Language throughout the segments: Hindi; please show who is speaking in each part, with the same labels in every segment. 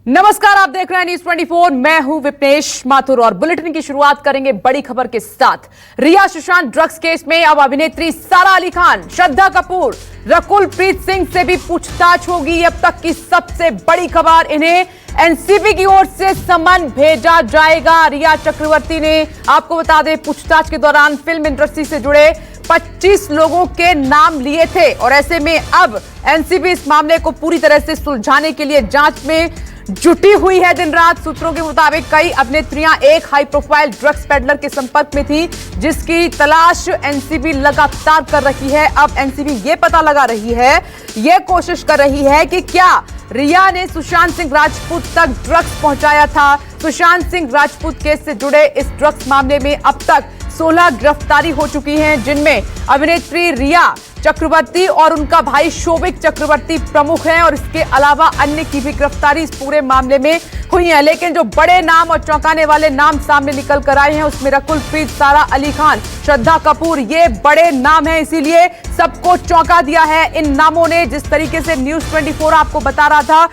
Speaker 1: नमस्कार, आप देख रहे हैं न्यूज 24। मैं हूं विपनेश माथुर और बुलेटिन की शुरुआत करेंगे बड़ी खबर के साथ। रिया सुशांत ड्रग्स केस में अब अभिनेत्री सारा अली खान, श्रद्धा कपूर, रकुल प्रीत सिंह से भी पूछताछ होगी। अब तक की सबसे बड़ी खबर, इन्हें एनसीबी की ओर से समन भेजा जाएगा। रिया चक्रवर्ती ने, आपको बता दें, पूछताछ के दौरान फिल्म इंडस्ट्री से जुड़े 25 लोगों के नाम लिए थे और ऐसे में अब एनसीबी इस मामले को पूरी तरह से सुलझाने के लिए जांच में जुटी हुई है दिन रात। सूत्रों के मुताबिक कई अभिनेत्रियां एक हाई प्रोफाइल ड्रग्स पेडलर के संपर्क में थी, जिसकी तलाश एनसीबी लगातार कर रही है। अब एनसीबी ये पता लगा रही है, ये कोशिश कर रही है कि क्या रिया ने सुशांत सिंह राजपूत तक ड्रग्स पहुंचाया था। सुशांत सिंह राजपूत केस से जुड़े इस ड्रग्स मामले में अब तक 16 गिरफ्तारी हो चुकी हैं, जिनमें अभिनेत्री रिया चक्रवर्ती और उनका भाई शोभिक चक्रवर्ती प्रमुख हैं और इसके अलावा अन्य की भी गिरफ्तारी इस पूरे मामले में हुई है। लेकिन जो बड़े नाम और चौंकाने वाले नाम सामने निकल कर आए हैं, उसमें रकुल प्रीत, सारा अली खान, श्रद्धा कपूर, ये बड़े नाम हैं, इसीलिए सबको चौंका दिया है इन नामों ने। जिस तरीके से न्यूज 24 आपको बता रहा था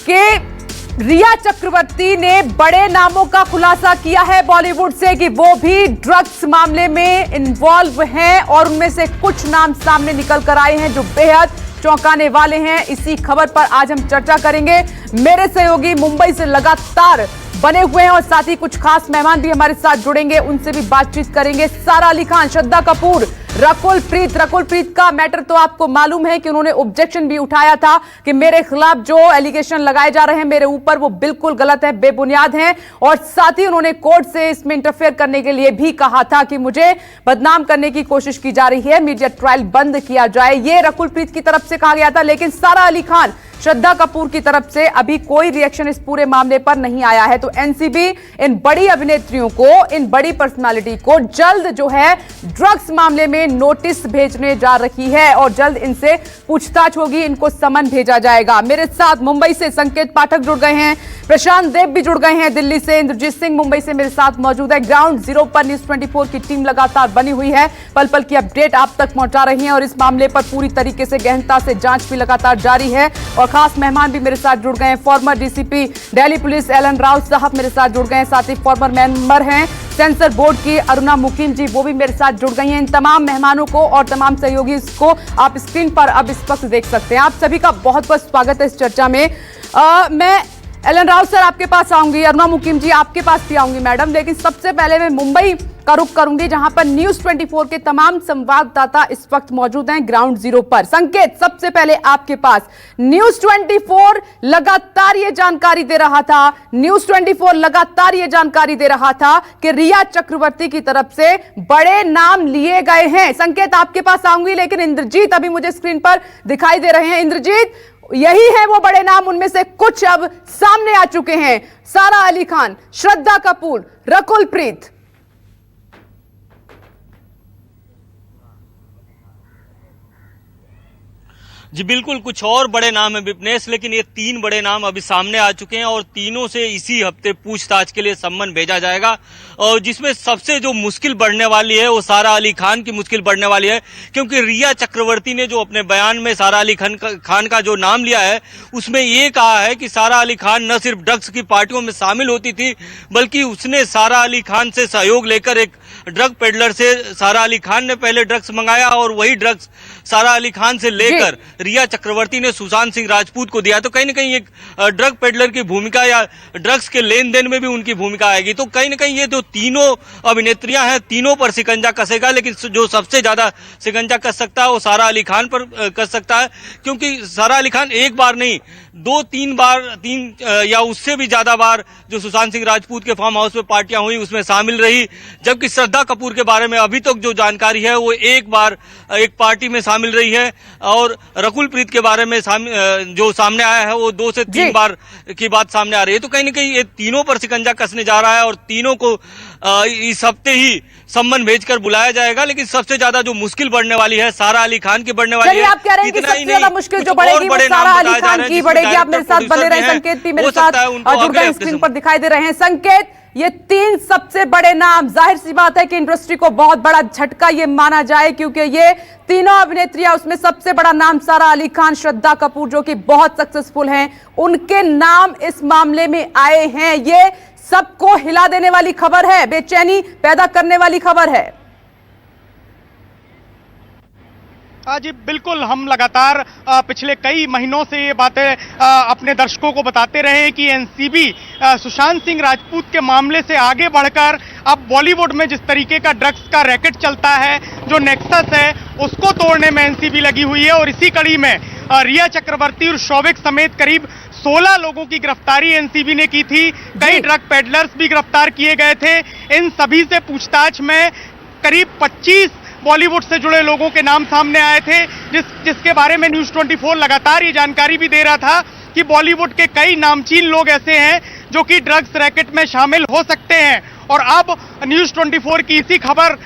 Speaker 1: कि रिया चक्रवर्ती ने बड़े नामों का खुलासा किया है बॉलीवुड से कि वो भी ड्रग्स मामले में इन्वॉल्व हैं और उनमें से कुछ नाम सामने निकल कर आए हैं जो बेहद चौंकाने वाले हैं। इसी खबर पर आज हम चर्चा करेंगे। मेरे सहयोगी मुंबई से लगातार बने हुए हैं और साथ ही कुछ खास मेहमान भी हमारे साथ जुड़ेंगे, उनसे भी बातचीत करेंगे। सारा अली खान, श्रद्धा कपूर, रकुल प्रीत का मैटर तो आपको मालूम है कि उन्होंने ऑब्जेक्शन भी उठाया था कि मेरे खिलाफ जो एलिगेशन लगाए जा रहे हैं मेरे ऊपर, वो बिल्कुल गलत है, बेबुनियाद हैं। और साथ ही उन्होंने कोर्ट से इसमें इंटरफेयर करने के लिए भी कहा था कि मुझे बदनाम करने की कोशिश की जा रही है, मीडिया ट्रायल बंद किया जाए। ये रकुल प्रीत की तरफ से कहा गया था। लेकिन सारा अली खान, श्रद्धा कपूर की तरफ से अभी कोई रिएक्शन इस पूरे मामले पर नहीं आया है। तो एनसीबी इन बड़ी अभिनेत्रियों को, इन बड़ी पर्सनालिटी को जल्द जो है ड्रग्स मामले में नोटिस भेजने जा रही है और जल्द इनसे पूछताछ होगी, इनको समन भेजा जाएगा। मेरे साथ मुंबई से संकेत पाठक जुड़ गए हैं, प्रशांत देव भी जुड़ गए हैं दिल्ली से, इंद्रजीत सिंह मुंबई से मेरे साथ मौजूद है। ग्राउंड जीरो पर न्यूज 24 की टीम लगातार बनी हुई है, पल पल की अपडेट आप तक पहुंचा रही है और इस मामले पर पूरी तरीके से गहनता से जांच भी लगातार जारी है। और खास मेहमान भी मेरे साथ जुड़ गए हैं, former DCP Delhi police Alan Raut साहब मेरे साथ जुड़ गए हैं, साथ ही फॉर्मर मेंबर हैं सेंसर बोर्ड की अरुणा मुकीम जी, वो भी मेरे साथ जुड़ गई हैं। इन तमाम मेहमानों को और तमाम सहयोगी को आप स्क्रीन पर अब इस वक्त देख सकते हैं। आप सभी का बहुत बहुत स्वागत है इस चर्चा में। मैं एलन राउत सर आपके पास आऊंगी, अरुणा मुकीम जी आपके पास भी आऊंगी मैडम, लेकिन सबसे पहले मैं मुंबई का रुख करूंगी जहां पर न्यूज 24 के तमाम संवाददाता इस वक्त मौजूद हैं ग्राउंड जीरो पर। संकेत, सबसे पहले आपके पास, न्यूज 24 लगातार ये जानकारी दे रहा था, न्यूज 24 लगातार ये जानकारी दे रहा था कि रिया चक्रवर्ती की तरफ से बड़े नाम लिए गए हैं। संकेत, आपके पास आऊंगी, लेकिन इंद्रजीत अभी मुझे स्क्रीन पर दिखाई दे रहे हैं। इंद्रजीत, यही है वो बड़े नाम, उनमें से कुछ अब सामने आ चुके हैं, सारा अली खान, श्रद्धा कपूर, रकुल प्रीत।
Speaker 2: जी बिल्कुल, कुछ और बड़े नाम है विपनेश, लेकिन ये 3 बड़े नाम अभी सामने आ चुके हैं और तीनों से इसी हफ्ते पूछताछ के लिए सम्मन भेजा जाएगा। और जिसमें सबसे जो मुश्किल बढ़ने वाली है वो सारा अली खान की मुश्किल बढ़ने वाली है, क्योंकि रिया चक्रवर्ती ने जो अपने बयान में सारा अली खान का जो नाम लिया है, उसमें ये कहा है कि सारा अली खान न सिर्फ ड्रग्स की पार्टियों में शामिल होती थी, बल्कि उसने सारा अली खान से सहयोग लेकर एक ड्रग पेडलर से सारा अली खान ने पहले ड्रग्स मंगाया और वही ड्रग्स सारा अली खान से लेकर रिया चक्रवर्ती ने सुशांत सिंह राजपूत को दिया। तो कहीं ना कहीं एक ड्रग पेडलर की भूमिका या ड्रग्स के लेन देन में भी उनकी भूमिका आएगी। तो कहीं ना कहीं ये जो तीनों अभिनेत्रियां हैं, तीनों पर शिकंजा कसेगा, लेकिन जो सबसे ज्यादा शिकंजा कस सकता है वो सारा अली खान पर कस सकता है, क्योंकि सारा अली खान एक बार नहीं 2-3 बार, 3 या उससे भी ज्यादा बार जो सुशांत सिंह राजपूत के फार्म हाउस में पार्टियां हुई उसमें शामिल रही। जबकि श्रद्धा कपूर के बारे में अभी तक जो जानकारी है वो एक बार एक पार्टी में शामिल रही है और रकुल प्रीत के बारे में जो सामने आया है वो 2 से 3 बार की बात सामने आ रही है। तो कहीं ना कहीं ये तीनों पर शिकंजा कसने जा रहा है और तीनों को इस हफ्ते ही सम्मन भेजकर बुलाया जाएगा। लेकिन सबसे ज्यादा जो मुश्किल बढ़ने वाली है सारा अली खान की बढ़ने वाली है।
Speaker 1: आप कह रहे हैं कि सबसे ज्यादा मुश्किल जो बढ़ेगी वो सारा अली खान की बढ़ेगी। आप मेरे साथ बने रहे, संकेत भी मेरे साथ जुड़ गए, स्क्रीन पर दिखाई दे रहे हैं। संकेत, ये 3 सबसे बड़े नाम, जाहिर सी बात है कि इंडस्ट्री को बहुत बड़ा झटका ये माना जाए, क्योंकि ये तीनों अभिनेत्रियां, उसमें सबसे बड़ा नाम सारा अली खान, श्रद्धा कपूर जो कि बहुत सक्सेसफुल हैं, उनके नाम इस मामले में आए हैं। ये सबको हिला देने वाली खबर है, बेचैनी पैदा करने वाली खबर है।
Speaker 3: जी बिल्कुल, हम लगातार पिछले कई महीनों से ये बातें अपने दर्शकों को बताते रहे हैं कि एनसीबी सुशांत सिंह राजपूत के मामले से आगे बढ़कर अब बॉलीवुड में जिस तरीके का ड्रग्स का रैकेट चलता है, जो नेक्सस है, उसको तोड़ने में एनसीबी लगी हुई है। और इसी कड़ी में रिया चक्रवर्ती और शौविक समेत करीब 16 लोगों की गिरफ्तारी एनसीबी ने की थी। कई ड्रग पेडलर्स भी गिरफ्तार किए गए थे। इन सभी से पूछताछ में करीब 25 बॉलीवुड से जुड़े लोगों के नाम सामने आए थे, जिसके बारे में न्यूज़ 24 लगातार ये जानकारी भी दे रहा था कि बॉलीवुड के कई नामचीन लोग ऐसे हैं जो कि ड्रग्स रैकेट में शामिल हो सकते हैं। और अब न्यूज़ 24 की इसी खबर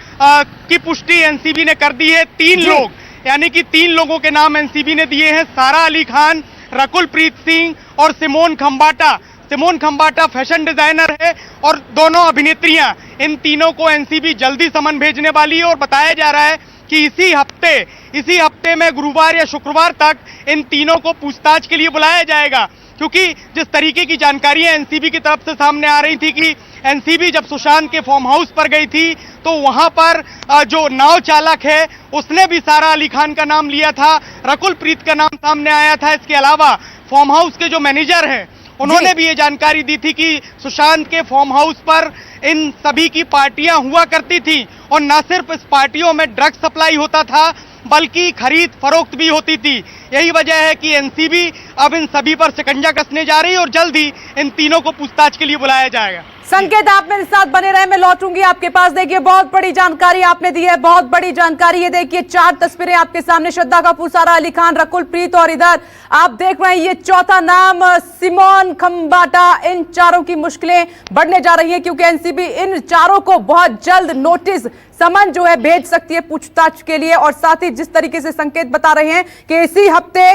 Speaker 3: की पुष्टि एनसीबी ने कर दी है। 3 लोग, यानी कि 3 लोगों के नाम एनसीबी ने दिए हैं, सारा अली खान, रकुल प्रीत सिंह और Simone Khambata. Simone Khambata fashion designer है और दोनों अभिनेत्रियां। इन तीनों को एनसीबी जल्दी समन भेजने वाली है और बताया जा रहा है कि इसी हफ्ते में गुरुवार या शुक्रवार तक इन तीनों को पूछताछ के लिए बुलाया जाएगा। क्योंकि जिस तरीके की जानकारियां एनसीबी की तरफ से सामने आ रही थी कि एनसीबी जब सुशांत के फार्म हाउस पर गई थी तो वहां पर जो नाव चालक है उसने भी सारा अली खान का नाम लिया था, रकुल प्रीत का नाम सामने आया था। इसके अलावा फार्म हाउस के जो मैनेजर हैं उन्होंने भी ये जानकारी दी थी कि सुशांत के फार्म हाउस पर इन सभी की पार्टियां हुआ करती थी और न सिर्फ इस पार्टियों में ड्रग्स सप्लाई होता था बल्कि खरीद फरोख्त भी होती थी। यही वजह है कि एनसीबी अब इन सभी पर शिकंजा कसने जा रही है और जल्द ही इन तीनों को पूछताछ के लिए बुलाया जाएगा।
Speaker 1: संकेत, आप मेरे साथ बने रहे, मैं लौटूंगी आपके पास। देखिए, बहुत बड़ी जानकारी आपने दी है, बहुत बड़ी जानकारी। ये देखिए 4 तस्वीरें आपके सामने, श्रद्धा कपूर, सारा अली खान, रकुल प्रीत और इधर आप देख रहे हैं ये चौथा नाम सिमोन खंबाटा। इन चारों की मुश्किलें बढ़ने जा रही हैं क्योंकि एनसीबी इन चारों को बहुत जल्द नोटिस, समन जो है भेज सकती है पूछताछ के लिए। और साथ ही जिस तरीके से संकेत बता रहे हैं कि इसी हफ्ते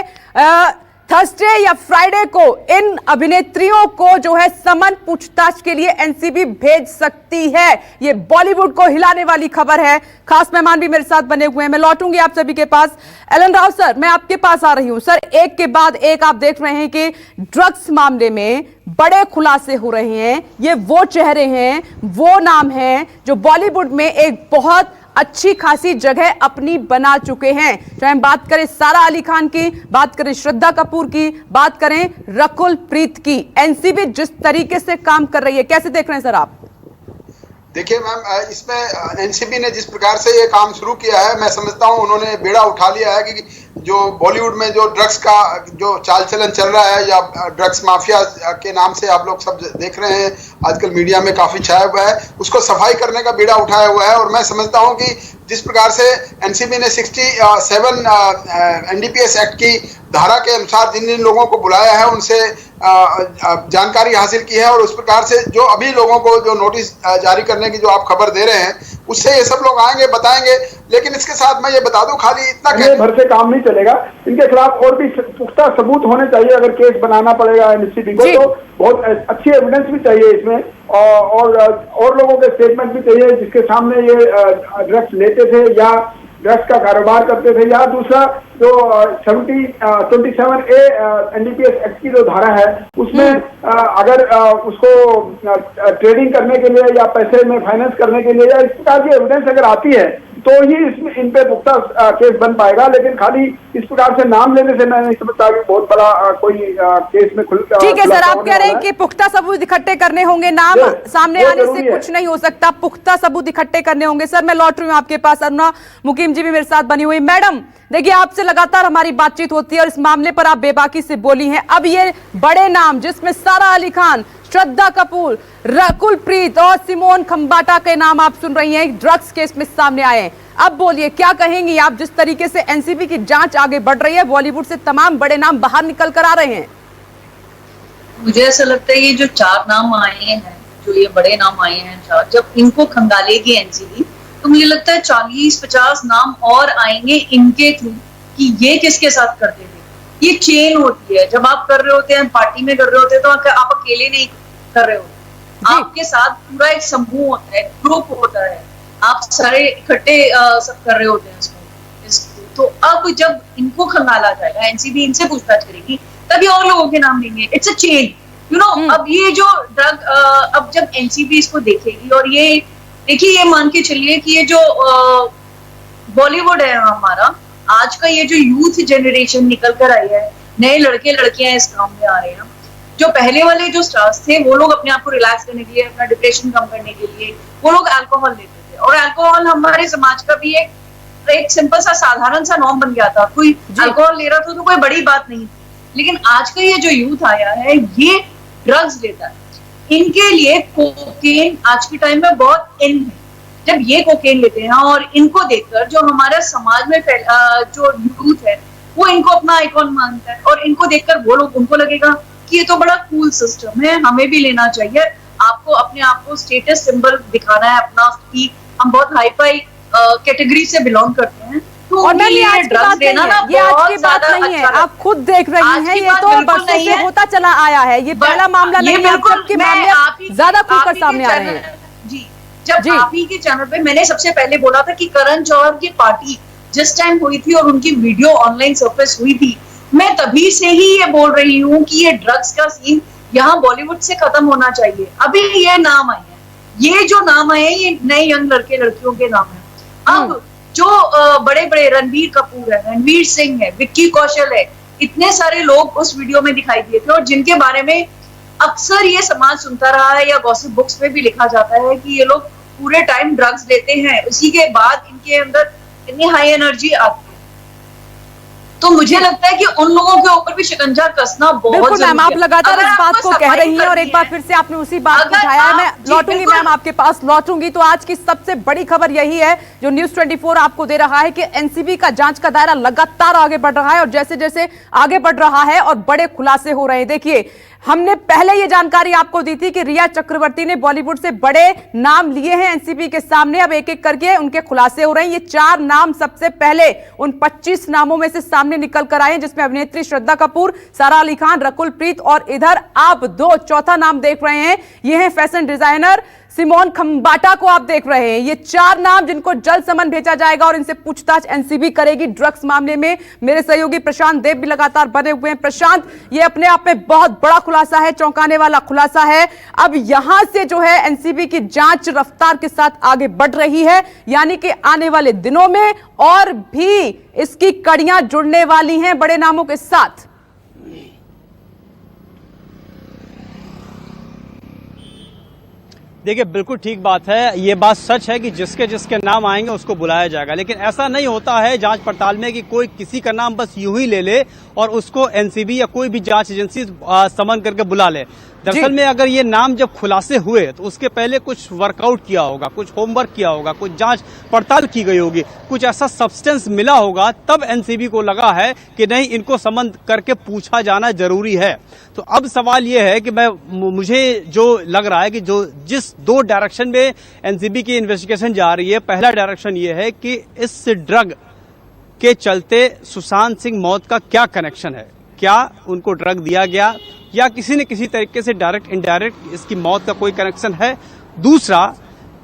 Speaker 1: थर्सडे या फ्राइडे को इन अभिनेत्रियों को जो है समन पूछताछ के लिए एनसीबी भेज सकती है। ये बॉलीवुड को हिलाने वाली खबर है। खास मेहमान भी मेरे साथ बने हुए हैं, मैं लौटूंगी आप सभी के पास। एलन राव सर, मैं आपके पास आ रही हूं। सर, एक के बाद एक आप देख रहे हैं कि ड्रग्स मामले में बड़े खुलासे हो रहे हैं। ये वो चेहरे हैं, वो नाम हैं जो बॉलीवुड में एक बहुत अच्छी खासी जगह अपनी बना चुके हैं। चाहे हम बात करें सारा अली खान की, बात करें श्रद्धा कपूर की, बात करें रकुल प्रीत की, एनसीबी जिस तरीके से काम कर रही है, कैसे देख रहे हैं सर आप?
Speaker 4: देखिए मैम, इसमें एनसीबी ने जिस प्रकार से ये काम शुरू किया है, मैं समझता हूँ उन्होंने बेड़ा उठा लिया है कि जो बॉलीवुड में जो ड्रग्स का जो चाल चलन चल रहा है या ड्रग्स माफिया के नाम से आप लोग सब देख रहे हैं आजकल मीडिया में काफी छाया हुआ है, उसको सफाई करने का बेड़ा उठाया हुआ है। और मैं समझता हूं कि जिस प्रकार से एनसीबी ने 67 एनडीपीएस एक्ट की धारा के अनुसार जिन जिन लोगों को बुलाया है उनसे जानकारी हासिल की है और उस प्रकार से जो अभी लोगों को जो नोटिस जारी करने की जो आप खबर दे रहे हैं उससे ये सब लोग आएंगे, बताएंगे। लेकिन इसके साथ मैं ये बता दूं, खाली इतना
Speaker 5: भर से काम नहीं चलेगा, इनके खिलाफ और भी पुख्ता सबूत होने चाहिए। अगर केस बनाना पड़ेगा एनसीबी को तो बहुत अच्छी एविडेंस भी चाहिए इसमें और लोगों के स्टेटमेंट भी चाहिए जिसके सामने ये ड्रग्स लेते थे या ड्रग्स का कारोबार करते थे। या दूसरा जो 27A एनडीपीएस एक्ट की जो धारा है उसमें अगर उसको ट्रेडिंग करने के लिए या पैसे में फाइनेंस करने के लिए या इस प्रकार की एविडेंस अगर आती है तो ही इसमें इन पे पुख्ता केस बन पाएगा। लेकिन खाली इस प्रकार से नाम लेने से मैं नहीं समझता कि बहुत बड़ा कोई केस में
Speaker 1: ठीक है सर, आप कह रहे हैं कि पुख्ता सबूत इकट्ठे करने होंगे, नाम सामने आने से कुछ नहीं हो सकता, पुख्ता सबूत इकट्ठे करने होंगे। सर, मैं लौट रही हूँ आपके पास। अरुणा मुकीम जी भी मेरे साथ बनी हुई। मैडम देखिए, आपसे लगातार हमारी बातचीत होती है और इस मामले पर आप बेबाकी से बोली हैं। अब ये बड़े नाम जिसमें सारा अली खान, श्रद्धा कपूर, रकुल प्रीत और सिमोन खंबाटा के नाम आप सुन रही हैं, ड्रग्स केस में सामने आए हैं। अब बोलिए, क्या कहेंगी आप जिस तरीके से एनसीबी की जांच आगे बढ़ रही है, बॉलीवुड से तमाम बड़े नाम बाहर निकल कर आ रहे हैं?
Speaker 6: मुझे ऐसा लगता है ये जो 4 नाम आए हैं, जो ये बड़े नाम आए हैं 4, जब इनको खंगालेगी एनसीबी तो मुझे लगता है 40-50 नाम और आएंगे इनके थ्रू कि ये किसके साथ करते थे। ये चेन होती है, जब आप कर रहे होते हैं, पार्टी में कर रहे होते हैं तो आप अकेले नहीं कर रहे होते, आपके साथ पूरा एक समूह होता है, ग्रुप होता है, आप सारे इकट्ठे सब कर रहे होते हैं इसको। तो अब जब इनको खंगाला जाएगा, एनसीबी इनसे पूछताछ करेगी, तभी और लोगों के नाम लेंगे। It's a chain, you know. अब ये जो ड्रग, अब जब एनसीबी इसको देखेगी, और ये देखिए, ये मान के चलिए कि ये जो बॉलीवुड है हमारा, आज का ये जो यूथ जनरेशन निकल कर आई है, नए लड़के लड़कियां इस काम में आ रहे हैं। जो पहले वाले जो स्टार्स थे, वो लोग अपने आप को रिलैक्स करने के लिए, अपना डिप्रेशन कम करने के लिए, वो लोग अल्कोहल लेते थे। और अल्कोहल हमारे समाज का भी एक सिंपल सा साधारण सा नॉर्म बन गया था। कोई अल्कोहल ले रहा था तो कोई बड़ी बात नहीं थी। लेकिन आज का ये जो यूथ आया है, ये ड्रग्स लेता है। इनके लिए कोकेन आज के टाइम में बहुत इन है। जब ये कोकेन लेते हैं और इनको देखकर जो हमारा समाज में जो यूथ है, वो इनको अपना आइकॉन मानता है, और इनको देखकर वो लोग, उनको लगेगा कि ये तो बड़ा कूल सिस्टम है, हमें भी लेना चाहिए। आपको अपने आप को स्टेटस सिंबल दिखाना है अपना, कि हम बहुत हाई फाई कैटेगरी से बिलोंग करते हैं। तो
Speaker 1: और मैम, ये आज की बात नहीं है, ये आज की बात नहीं है, आप खुद देख रही हैं, ये तो बरसों से होता चला आया है। ये पहला मामला नहीं है, जबकि मामले ज्यादा खुलकर सामने आ रहे हैं।
Speaker 6: जी, जब आप ही के चैनल पे मैंने सबसे पहले बोला था कि करण जौहर की पार्टी जिस टाइम हुई थी और उनकी वीडियो ऑनलाइन सरफेस हुई थी, मैं तभी से ही ये बोल रही हूँ कि ये ड्रग्स का सीन यहाँ बॉलीवुड से खत्म होना चाहिए। अभी ये नाम आए हैं, ये जो नाम आए हैं, ये नए यंग लड़के लड़कियों के नाम है। अब जो बड़े बड़े रणवीर कपूर है, रणवीर सिंह है, विक्की कौशल है, इतने सारे लोग उस वीडियो में दिखाई दिए थे, और जिनके बारे में अक्सर ये समाज सुनता रहा है, या गॉसिप बुक्स में भी लिखा जाता है कि ये लोग पूरे टाइम ड्रग्स लेते हैं, उसी के बाद इनके अंदर इतनी हाई एनर्जी आती है। तो मुझे लगता है कि उन लोगों के ऊपर भी शिकंजा कसना बहुत
Speaker 1: बिल्कुल मैम, आप लगातार इस बात को कह रही हैं, और एक बार
Speaker 6: है,
Speaker 1: फिर से आपने उसी बात को उठाया है। मैं लौटूंगी मैम, आपके पास लौटूंगी। तो आज की सबसे बड़ी खबर यही है जो न्यूज़ 24 आपको दे रहा है कि एनसीबी का जांच का दायरा लगातार आगे बढ़ रहा है, और जैसे जैसे आगे बढ़ रहा है और बड़े खुलासे हो रहे हैं। देखिए, हमने पहले ये जानकारी आपको दी थी कि रिया चक्रवर्ती ने बॉलीवुड से बड़े नाम लिए हैं एनसीबी के सामने। अब एक एक करके उनके खुलासे हो रहे हैं। ये 4 नाम सबसे पहले उन 25 नामों में से सामने निकल कर आए हैं, जिसमें अभिनेत्री श्रद्धा कपूर, सारा अली खान, रकुल प्रीत, और इधर आप चौथा नाम देख रहे हैं, ये है फैशन डिजाइनर सिमोन खंबाटा को आप देख रहे हैं। ये 4 नाम जिनको जल्द समन भेजा जाएगा, और इनसे पूछताछ एनसीबी करेगी ड्रग्स मामले में। मेरे सहयोगी प्रशांत देव भी लगातार बने हुए हैं। प्रशांत, ये अपने आप में बहुत बड़ा खुलासा है, चौंकाने वाला खुलासा है। अब यहां से जो है एनसीबी की जांच रफ्तार के साथ आगे बढ़ रही है, यानी कि आने वाले दिनों में और भी इसकी कड़ियां जुड़ने वाली हैं बड़े नामों के साथ।
Speaker 7: देखिए, बिल्कुल ठीक बात है। ये बात सच है कि जिसके जिसके नाम आएंगे उसको बुलाया जाएगा, लेकिन ऐसा नहीं होता है जांच पड़ताल में कि कोई किसी का नाम बस यूं ही ले ले और उसको एनसीबी या कोई भी जांच एजेंसी समन करके बुला ले। दरअसल में अगर ये नाम जब खुलासे हुए तो उसके पहले कुछ वर्कआउट किया होगा, कुछ होमवर्क किया होगा, कुछ जांच पड़ताल की गई होगी, कुछ ऐसा सब्सटेंस मिला होगा, तब एनसीबी को लगा है कि नहीं, इनको समन करके पूछा जाना जरूरी है। तो अब सवाल ये है कि मुझे जो लग रहा है कि जिस 2 डायरेक्शन में एनसीबी की इन्वेस्टिगेशन जा रही है, पहला डायरेक्शन ये है कि इस ड्रग के चलते सुशांत सिंह मौत का क्या कनेक्शन है, क्या उनको ड्रग दिया गया या किसी न किसी तरीके से डायरेक्ट इनडायरेक्ट इसकी मौत का कोई कनेक्शन है। दूसरा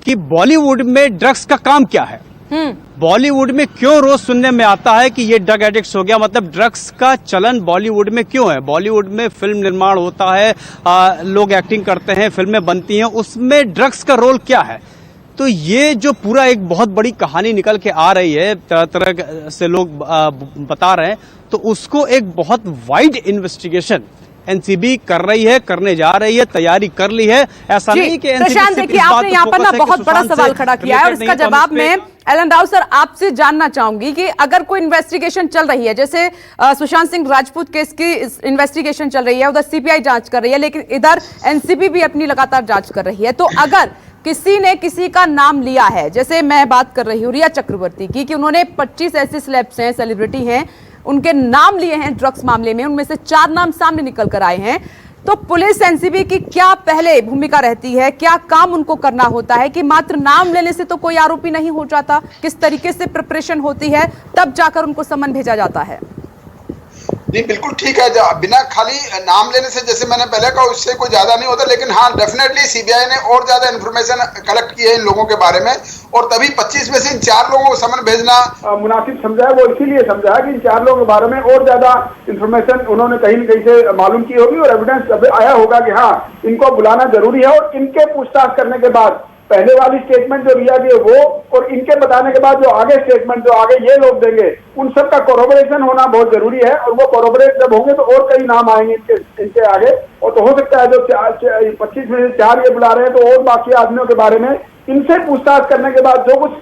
Speaker 7: कि बॉलीवुड में ड्रग्स का काम क्या है, बॉलीवुड में क्यों रोज सुनने में आता है कि ये ड्रग एडिक्ट्स हो गया, मतलब ड्रग्स का चलन बॉलीवुड में क्यों है। बॉलीवुड में फिल्म निर्माण होता है, लोग एक्टिंग करते हैं, फिल्में बनती हैं, उसमें ड्रग्स का रोल क्या है। तो ये जो पूरा एक बहुत बड़ी कहानी निकल के आ रही है, तरह तरह से लोग बता रहे हैं, तो उसको एक बहुत वाइड इन्वेस्टिगेशन एनसीबी कर रही है, करने जा रही है, तैयारी कर ली है। ऐसा नहीं कि
Speaker 1: प्रशांत, देखिए आपने यहाँ पर ना बहुत बड़ा सवाल खड़ा किया है, और इसका जवाब मैं एलन राव सर आपसे जानना चाहूंगी कि अगर कोई इन्वेस्टिगेशन चल रही है, जैसे सुशांत सिंह राजपूत केस की इन्वेस्टिगेशन चल रही है, उधर सीबीआई जांच कर रही है, लेकिन इधर एनसीबी भी अपनी लगातार जांच कर रही है, तो अगर किसी ने किसी का नाम लिया है, जैसे मैं बात कर रही हूँ रिया चक्रवर्ती की, कि उन्होंने 25 ऐसे सेलेब्स हैं, सेलिब्रिटी हैं, उनके नाम लिए हैं ड्रग्स मामले में, उनमें से 4 नाम सामने निकल कर आए हैं, तो पुलिस एनसीबी की क्या पहले भूमिका रहती है, क्या काम उनको करना होता है कि मात्र नाम लेने से तो कोई आरोपी नहीं हो जाता, किस तरीके से प्रिपरेशन होती है, तब जाकर उनको समन भेजा जाता है?
Speaker 4: जी बिल्कुल ठीक है। बिना खाली नाम लेने से, जैसे मैंने पहले कहा, उससे कोई ज्यादा नहीं होता, लेकिन हाँ डेफिनेटली सीबीआई ने और ज्यादा इन्फॉर्मेशन कलेक्ट की है इन लोगों के बारे में, और तभी 25 में से इन 4 लोगों को समन भेजना
Speaker 5: मुनासिब समझा है। वो इसीलिए समझा कि इन 4 लोगों के बारे में और ज्यादा इन्फॉर्मेशन उन्होंने कहीं न कहीं से मालूम की होगी और एविडेंस अब आया होगा कि हाँ इनको बुलाना जरूरी है। और इनके पूछताछ करने के बाद पहले वाली स्टेटमेंट जो रिया दी वो, और इनके बताने के बाद जो आगे स्टेटमेंट जो आगे ये लोग देंगे, उन सब का कोरोबोरेशन होना बहुत जरूरी है। और वो कोरोबोरेट जब होंगे तो और कई नाम आएंगे इनके आगे, और तो हो सकता है जो 25 में से 4 ये बुला रहे हैं तो और बाकी आदमियों के बारे में इनसे पूछताछ करने के बाद जो कुछ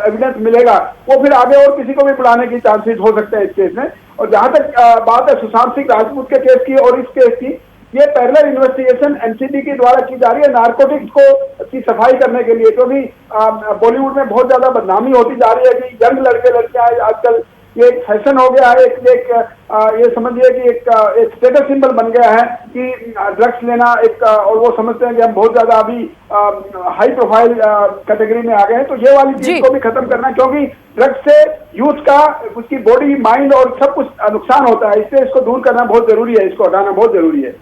Speaker 5: एविडेंस मिलेगा वो फिर आगे और किसी को भी बुलाने की चांसेस हो सकते हैं इस केस में। और जहां तक बात है सुशांत सिंह राजपूत के केस की और इस केस की, ये पैरेलल इन्वेस्टिगेशन एनसीबी के द्वारा की जा रही है नारकोटिक्स को की सफाई करने के लिए, क्योंकि बॉलीवुड में बहुत ज्यादा बदनामी होती जा रही है कि यंग लड़के लड़कियां आजकल ये एक फैशन हो गया है, ये समझिए कि एक स्टेटस सिंबल बन गया है कि ड्रग्स लेना और वो समझते हैं कि हम बहुत ज्यादा अभी हाई प्रोफाइल कैटेगरी में आ गए हैं। तो ये वाली चीज को भी खत्म करना, क्योंकि ड्रग्स से यूथ का उसकी बॉडी माइंड और सब कुछ नुकसान होता है, इससे इसको दूर करना बहुत जरूरी है, इसको हटाना बहुत जरूरी है।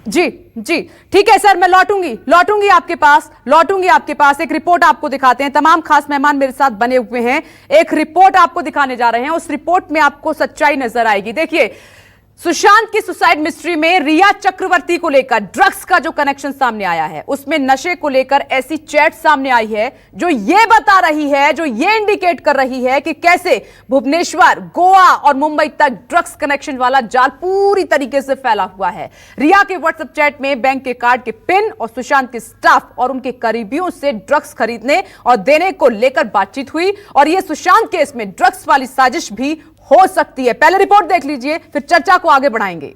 Speaker 1: जी जी ठीक है सर, मैं लौटूंगी आपके पास। एक रिपोर्ट आपको दिखाते हैं, तमाम खास मेहमान मेरे साथ बने हुए हैं, एक रिपोर्ट आपको दिखाने जा रहे हैं, उस रिपोर्ट में आपको सच्चाई नजर आएगी। देखिए, सुशांत की सुसाइड मिस्ट्री में रिया चक्रवर्ती को लेकर ड्रग्स का जो कनेक्शन सामने आया है, उसमें नशे को लेकर ऐसी चैट सामने आई है जो ये बता रही है, जो ये इंडिकेट कर रही है कि कैसे भुवनेश्वर, गोवा और मुंबई तक ड्रग्स कनेक्शन वाला जाल पूरी तरीके से फैला हुआ है। रिया के व्हाट्सएप चैट में बैंक के कार्ड के पिन और सुशांत के स्टाफ और उनके करीबियों से ड्रग्स खरीदने और देने को लेकर बातचीत हुई, और यह सुशांत केस में ड्रग्स वाली साजिश भी हो सकती है। पहले रिपोर्ट देख लीजिए, फिर चर्चा को आगे बढ़ाएंगे।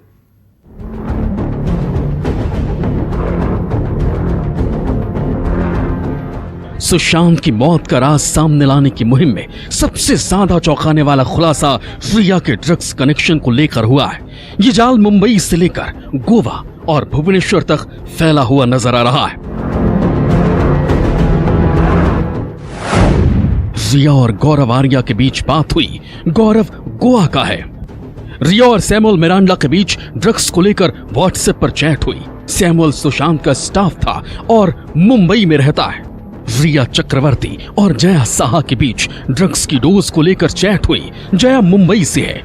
Speaker 8: सुशांत की मौत का राज सामने लाने की मुहिम में सबसे ज्यादा चौंकाने वाला खुलासा रिया के ड्रग्स कनेक्शन को लेकर हुआ है। ये जाल मुंबई से लेकर गोवा और भुवनेश्वर तक फैला हुआ नजर आ रहा है। रिया और गौरव आर्या के बीच बात हुई। गौरव गोवा का है। रिया और सैमुअल मिरांडा के बीच ड्रग्स को लेकर व्हाट्सएप पर चैट हुई। सैमुअल सुशांत का स्टाफ था और मुंबई में रहता है। रिया चक्रवर्ती और जया साहा के बीच ड्रग्स की डोज को लेकर चैट हुई। जया मुंबई से है।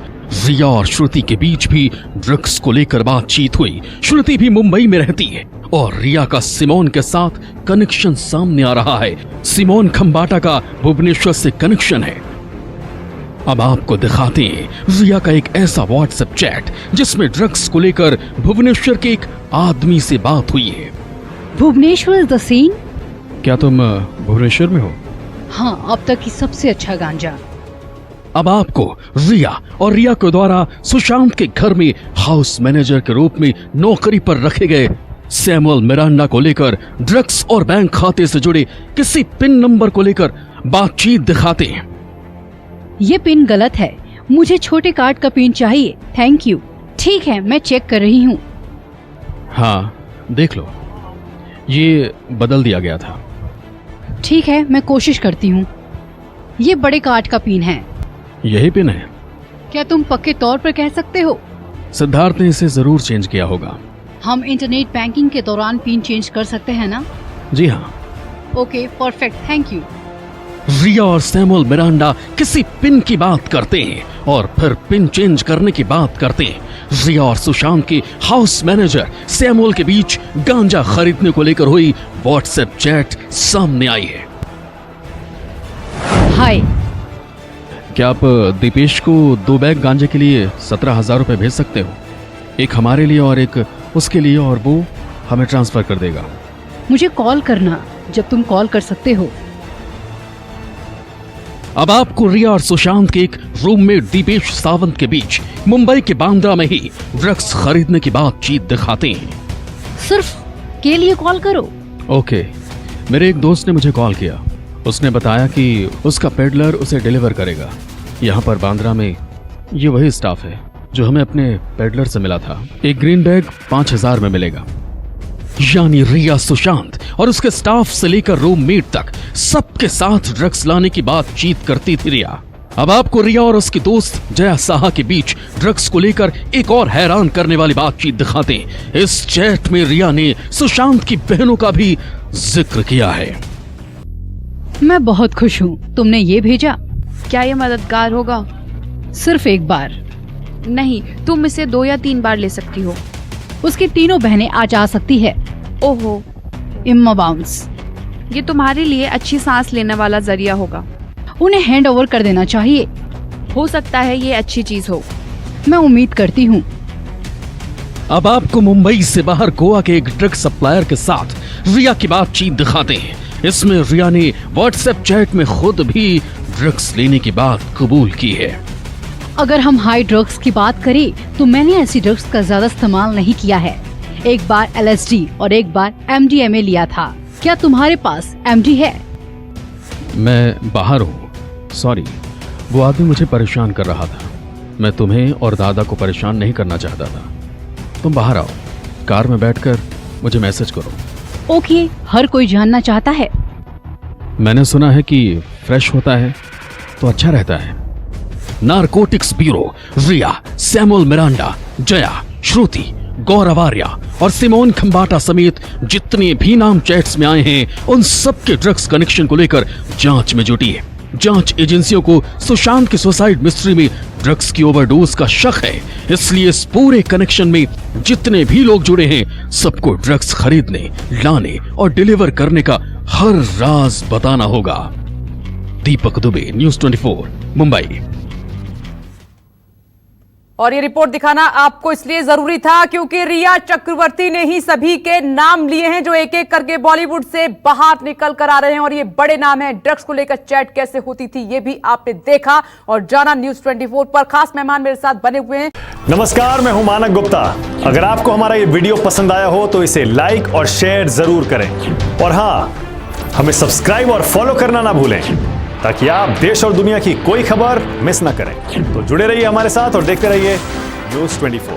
Speaker 8: रिया और श्रुति के बीच भी ड्रग्स को लेकर बातचीत हुई। श्रुति भी मुंबई में रहती है और रिया का सिमोन के साथ कनेक्शन सामने आ रहा है। सिमोन खंबाटा का भुवनेश्वर से कनेक्शन है। अब आपको दिखाते हैं रिया का एक ऐसा व्हाट्सएप चैट जिसमें ड्रग्स को लेकर भुवनेश्वर के एक आदमी से बात हुई है।
Speaker 9: Bhubaneswar is the scene.
Speaker 8: क्या तुम भुवनेश्वर में हो?
Speaker 9: हाँ, अब तक की सबसे अच्छा गांजा।
Speaker 8: अब आपको रिया और रिया के द्वारा सुशांत के घर में हाउस मैनेजर के रूप में नौकरी पर रखे गए सैमुअल मिरांडा को लेकर ड्रग्स और बैंक खाते से जुड़े किसी पिन नंबर को लेकर बातचीत दिखाते हैं।
Speaker 9: ये पिन गलत है, मुझे छोटे कार्ड का पिन चाहिए, थैंक यू। ठीक है, मैं चेक कर रही हूँ।
Speaker 8: हाँ, देख लो, ये बदल दिया गया था।
Speaker 9: ठीक है, मैं कोशिश करती हूँ। ये बड़े कार्ड का पिन है।
Speaker 8: यही पिन है?
Speaker 9: क्या तुम पक्के तौर पर कह सकते हो?
Speaker 8: सिद्धार्थ ने इसे जरूर चेंज किया होगा।
Speaker 9: हम इंटरनेट बैंकिंग के दौरान पिन चेंज कर सकते हैं ना?
Speaker 8: जी हाँ।
Speaker 9: Okay, perfect, thank you.
Speaker 8: Riya और सैमुअल मिरांडा किसी पिन की बात करते हैं और फिर पिन चेंज करने की बात करते हैं। रिया और सुशांत के हाउस मैनेजर सैमुअल के बीच गांजा खरीदने को लेकर हुई व्हाट्सएप चैट सामने आई है।
Speaker 9: हाय,
Speaker 8: क्या आप दीपेश को 2 बैग गांजे के लिए 17,000 रुपए भेज सकते हो? एक हमारे लिए और एक उसके लिए, और वो हमें ट्रांसफर कर देगा।
Speaker 9: मुझे कॉल करना जब तुम कॉल कर सकते हो।
Speaker 8: अब आपको रिया और सुशांत के एक रूममेट दीपेश सावंत के बीच मुंबई के बांद्रा में ही ड्रग्स खरीदने की बातचीत दिखाते हैं।
Speaker 9: सिर्फ के लिए कॉल करो।
Speaker 8: ओके, मेरे एक दोस्त ने मुझे कॉल किया। उसने बताया कि उसका पेडलर उसे डिलीवर करेगा। यहाँ पर बांद्रा में ये वही स्टाफ है जो हमें अपने पेडलर से मिला था। एक ग्रीन बैग 5,000 में मिलेगा। यानी रिया, सुशांत और उसके स्टाफ से लेकर रूममेट तक सबके साथ ड्रग्स लाने की बातचीत करती थी रिया। अब आपको रिया और उसकी दोस्त जया साहा के बीच ड्रग्स को लेकर एक और हैरान करने वाली बातचीत दिखाते हैं। इस चैट में रिया ने सुशांत की बहनों का भी जिक्र किया है।
Speaker 9: मैं बहुत खुश हूँ, तुमने ये भेजा।
Speaker 10: क्या ये मददगार होगा?
Speaker 9: सिर्फ एक बार
Speaker 10: नहीं, तुम इसे 2 या 3 बार ले सकती हो।
Speaker 9: उसकी तीनों बहनें आज आ सकती है।
Speaker 10: ओहो,
Speaker 9: इम्मा बाउंस।
Speaker 10: ये तुम्हारे लिए अच्छी सांस लेने वाला जरिया होगा।
Speaker 9: उन्हें हैंड ओवर कर देना चाहिए।
Speaker 10: हो सकता है ये अच्छी चीज हो।
Speaker 9: मैं उम्मीद करती हूँ।
Speaker 8: अब आपको मुंबई से बाहर गोवा के एक ड्रग सप्लायर के साथ रिया की बातचीत दिखाते हैं। इसमें रिया ने व्हाट्सएप चैट में खुद भी ड्रग्स लेने की बात कबूल की है।
Speaker 9: अगर हम हाई ड्रग्स की बात करें तो मैंने ऐसी ड्रग्स का ज्यादा इस्तेमाल नहीं किया है। एक बार LSD और एक बार MDMA लिया था। क्या तुम्हारे पास MD है?
Speaker 8: मैं बाहर हूँ, सॉरी। वो आदमी मुझे परेशान कर रहा था। मैं तुम्हें और दादा को परेशान नहीं करना चाहता था। तुम बाहर आओ, कार में बैठकर मुझे मैसेज करो।
Speaker 9: ओके, हर कोई जानना चाहता है।
Speaker 8: मैंने सुना है कि फ्रेश होता है तो अच्छा रहता है। नारकोटिक्स ब्यूरो रिया, सैमुअल मिरांडा, जया, श्रुति, गौरव आर्या और सिमोन खंबाटा समेत जितने भी नाम चैट्स में आए हैं, उन सबके ड्रग्स कनेक्शन को लेकर जांच में जुटी है। जांच एजेंसियों को सुशांत की सुसाइड मिस्ट्री में ड्रग्स की ओवरडोज का शक है, इसलिए इस पूरे कनेक्शन में जितने भी लोग जुड़े हैं, सबको ड्रग्स खरीदने, लाने और डिलीवर करने का हर राज बताना होगा। दीपक दुबे, न्यूज़ 24, मुंबई।
Speaker 1: और ये रिपोर्ट दिखाना आपको इसलिए जरूरी था क्योंकि रिया चक्रवर्ती ने ही सभी के नाम लिए हैं जो एक एक करके बॉलीवुड से बाहर निकल कर आ रहे हैं, और ये बड़े नाम हैं। ड्रग्स को लेकर चैट कैसे होती थी ये भी आपने देखा और जाना। न्यूज़ 24 पर खास मेहमान मेरे साथ बने हुए हैं।
Speaker 11: नमस्कार, मैं हूं मानक गुप्ता। अगर आपको हमारा ये वीडियो पसंद आया हो तो इसे लाइक और शेयर जरूर करें, और हाँ, हमें सब्सक्राइब और फॉलो करना ना भूलें ताकि आप देश और दुनिया की कोई खबर मिस ना करें। तो जुड़े रहिए हमारे साथ और देखते रहिए न्यूज़ 24।